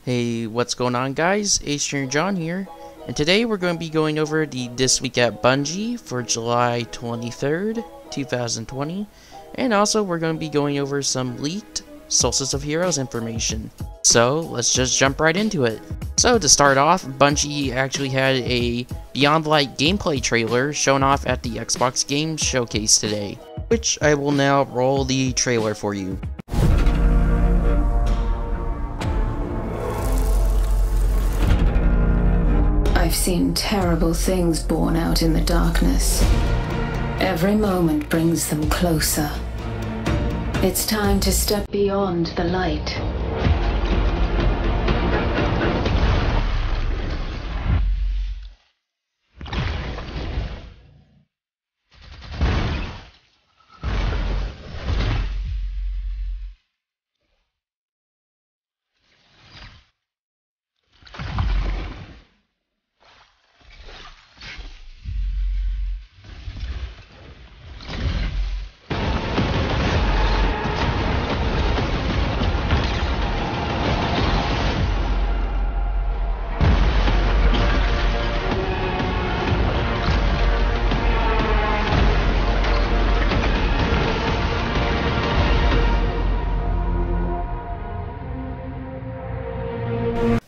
Hey, what's going on guys? Acer John here, and today we're going to be going over the This Week at Bungie for July 23rd, 2020, and also we're going to be going over some leaked Solstice of Heroes information. So, let's just jump right into it. So, to start off, Bungie actually had a Beyond Light gameplay trailer shown off at the Xbox Games Showcase today, which I will now roll the trailer for you. I've seen terrible things born out in the darkness. Every moment brings them closer. It's time to step beyond the light.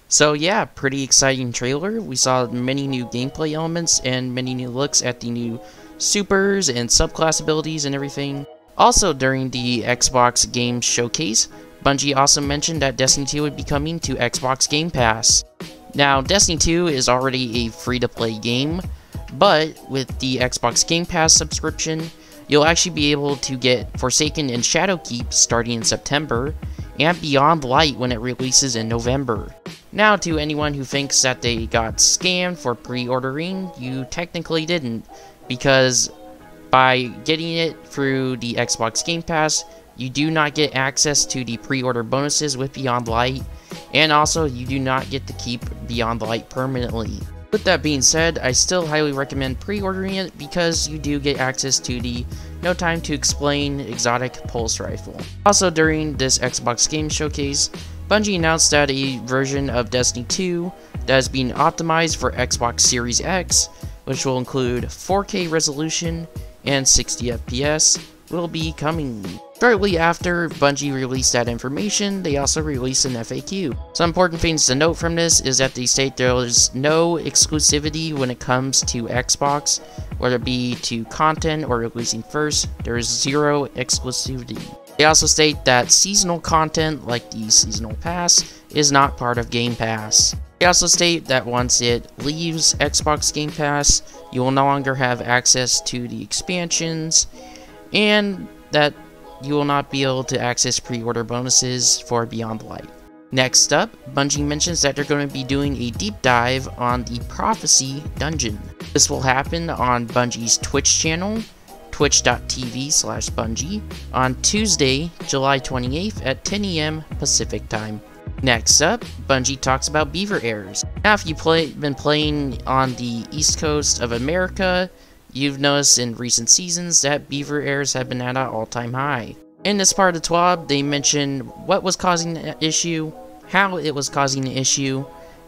So yeah, pretty exciting trailer. We saw many new gameplay elements and many new looks at the new supers and subclass abilities and everything. Also during the Xbox Games Showcase, Bungie also mentioned that Destiny 2 would be coming to Xbox Game Pass. Now, Destiny 2 is already a free-to-play game, but with the Xbox Game Pass subscription, you'll actually be able to get Forsaken and Shadowkeep starting in September, and Beyond Light when it releases in November. Now, to anyone who thinks that they got scammed for pre-ordering, you technically didn't, because by getting it through the Xbox Game Pass, you do not get access to the pre-order bonuses with Beyond Light, and also you do not get to keep Beyond Light permanently. With that being said, I still highly recommend pre-ordering it because you do get access to the No Time to Explain exotic pulse rifle. Also during this Xbox Game Showcase, Bungie announced that a version of Destiny 2 that is being optimized for Xbox Series X, which will include 4K resolution and 60 FPS, will be coming. Shortly after Bungie released that information, they also released an FAQ. Some important things to note from this is that they state there is no exclusivity when it comes to Xbox, whether it be to content or releasing first, there is zero exclusivity. They also state that seasonal content, like the Seasonal Pass, is not part of Game Pass. They also state that once it leaves Xbox Game Pass, you will no longer have access to the expansions, and that you will not be able to access pre-order bonuses for Beyond Light. Next up, Bungie mentions that they're going to be doing a deep dive on the Prophecy Dungeon. This will happen on Bungie's Twitch channel, twitch.tv/Bungie, on Tuesday, July 28th at 10 AM Pacific Time. Next up, Bungie talks about beaver errors. Now, if you've been playing on the East Coast of America, you've noticed in recent seasons that beaver errors have been at an all-time high. In this part of the TWAB, they mention what was causing the issue, how it was causing the issue,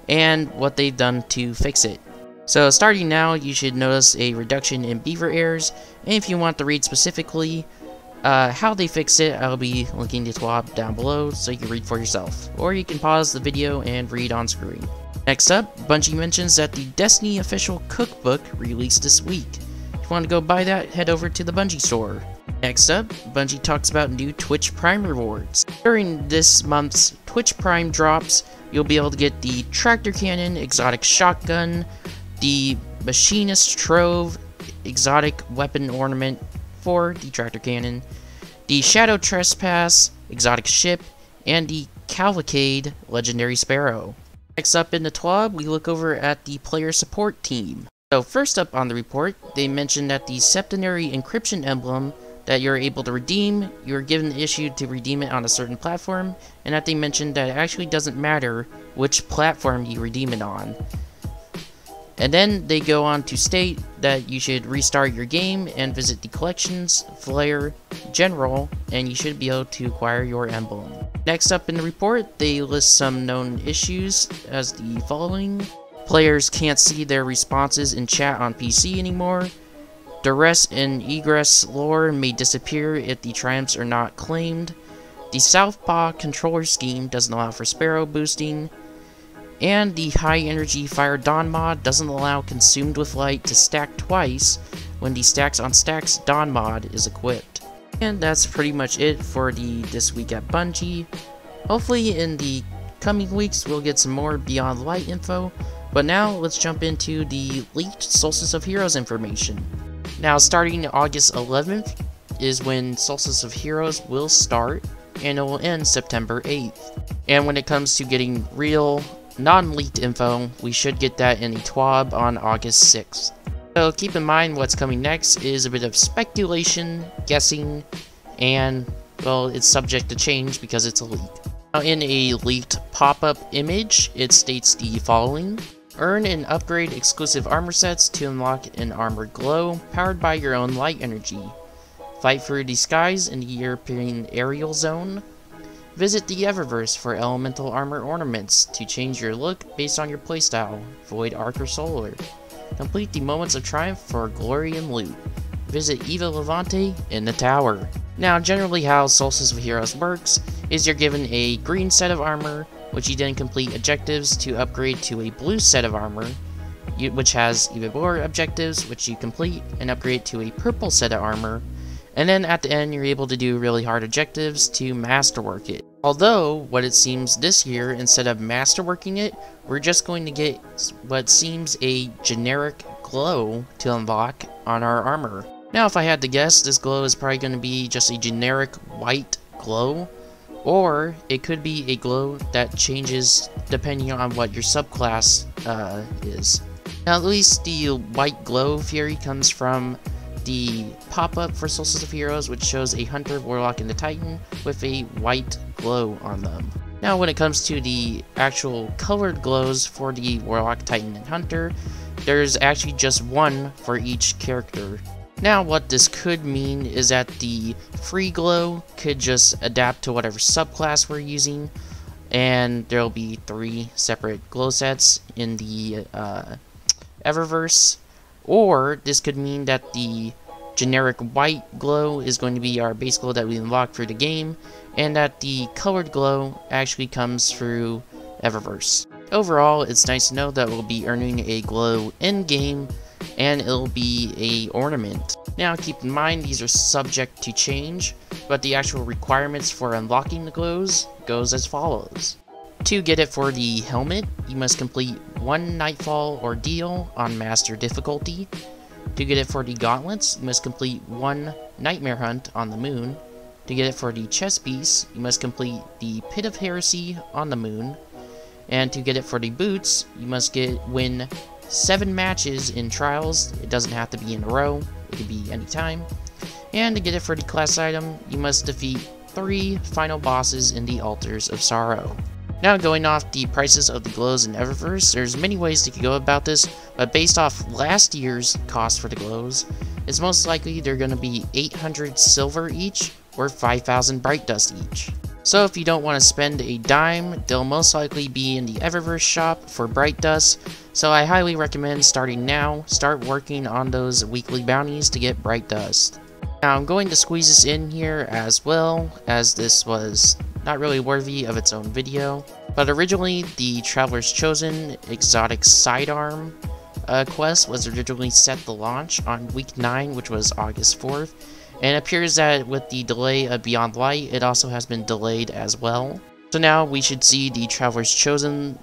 and what they've done to fix it. So starting now, you should notice a reduction in beaver errors, and if you want to read specifically how they fix it, I'll be linking the TWAB down below so you can read for yourself, or you can pause the video and read on screen. Next up, Bungie mentions that the Destiny official cookbook released this week. If you want to go buy that, head over to the Bungie store. Next up, Bungie talks about new Twitch Prime rewards. During this month's Twitch Prime drops, you'll be able to get the Tractor Cannon exotic shotgun, the Machinist Trove exotic weapon ornament for the Tractor Cannon, the Shadow Trespass exotic ship, and the Cavalcade legendary sparrow. Next up in the TWAB, we look over at the player support team. So first up on the report, they mentioned that the Septenary encryption emblem that you're able to redeem, you're given the issue to redeem it on a certain platform, and that they mentioned that it actually doesn't matter which platform you redeem it on. And then they go on to state that you should restart your game and visit the collections, flare, general, and you should be able to acquire your emblem. Next up in the report, they list some known issues as the following. Players can't see their responses in chat on PC anymore. Duress and egress lore may disappear if the triumphs are not claimed. The Southpaw controller scheme doesn't allow for Sparrow boosting. And the high energy Fire Dawn mod doesn't allow Consumed with Light to stack twice when the Stacks on Stacks Dawn mod is equipped. And that's pretty much it for This Week at Bungie. Hopefully in the coming weeks we'll get some more Beyond Light info, but now let's jump into the leaked Solstice of Heroes information. Now starting August 11th is when Solstice of Heroes will start, and it will end September 8th. And when it comes to getting real, non-leaked info, we should get that in a TWAB on August 6th. So keep in mind what's coming next is a bit of speculation, guessing, and, well, it's subject to change because it's a leak. Now in a leaked pop-up image, it states the following. Earn and upgrade exclusive armor sets to unlock an armored glow, powered by your own light energy. Fight through the skies in the European aerial zone. Visit the Eververse for elemental armor ornaments to change your look based on your playstyle. Void Arc or Solar. Complete the Moments of Triumph for glory and loot. Visit Eva Levante in the tower. Now, generally how Solstice of Heroes works is you're given a green set of armor, which you then complete objectives to upgrade to a blue set of armor, which has even more objectives, which you complete and upgrade to a purple set of armor, and then at the end you're able to do really hard objectives to masterwork it. Although, what it seems this year, instead of masterworking it, we're just going to get what seems a generic glow to unlock on our armor. Now if I had to guess, this glow is probably going to be just a generic white glow, or it could be a glow that changes depending on what your subclass is. Now at least the white glow theory comes from the pop-up for Solstice of Heroes, which shows a Hunter, Warlock, and the Titan with a white glow on them. Now when it comes to the actual colored glows for the Warlock, Titan, and Hunter, there's actually just one for each character. Now what this could mean is that the free glow could just adapt to whatever subclass we're using, and there'll be 3 separate glow sets in the Eververse. Or this could mean that the generic white glow is going to be our base glow that we unlock through the game, and that the colored glow actually comes through Eververse. Overall, it's nice to know that we'll be earning a glow in-game, and it'll be a ornament. Now keep in mind these are subject to change, but the actual requirements for unlocking the glows goes as follows. To get it for the helmet, you must complete 1 Nightfall Ordeal on Master difficulty. To get it for the gauntlets, you must complete 1 Nightmare Hunt on the Moon. To get it for the chest piece, you must complete the Pit of Heresy on the Moon. And to get it for the boots, you must win 7 matches in Trials. It doesn't have to be in a row, it can be anytime. And to get it for the class item, you must defeat 3 final bosses in the Altars of Sorrow. Now going off the prices of the glows in Eververse, there's many ways to go about this, but based off last year's cost for the glows, it's most likely they're going to be 800 silver each, or 5,000 bright dust each. So if you don't want to spend a dime, they'll most likely be in the Eververse shop for bright dust, so I highly recommend starting now, start working on those weekly bounties to get bright dust. Now I'm going to squeeze this in here as well, as this was not really worthy of its own video, but originally the Traveler's Chosen exotic sidearm quest was originally set to launch on week 9, which was August 4th, and it appears that with the delay of Beyond Light, it also has been delayed as well. So now we should see the Traveler's Chosen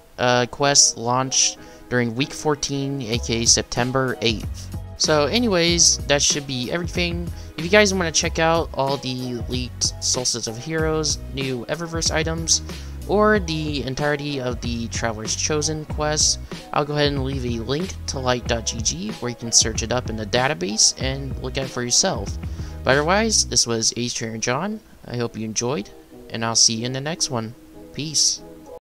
quest launch during week 14, aka September 8th. So anyways, that should be everything. If you guys want to check out all the leaked Solstice of Heroes new Eververse items, or the entirety of the Traveler's Chosen quest, I'll go ahead and leave a link to light.gg where you can search it up in the database and look at it for yourself. But otherwise, this was Ace Trainer John. I hope you enjoyed, and I'll see you in the next one. Peace.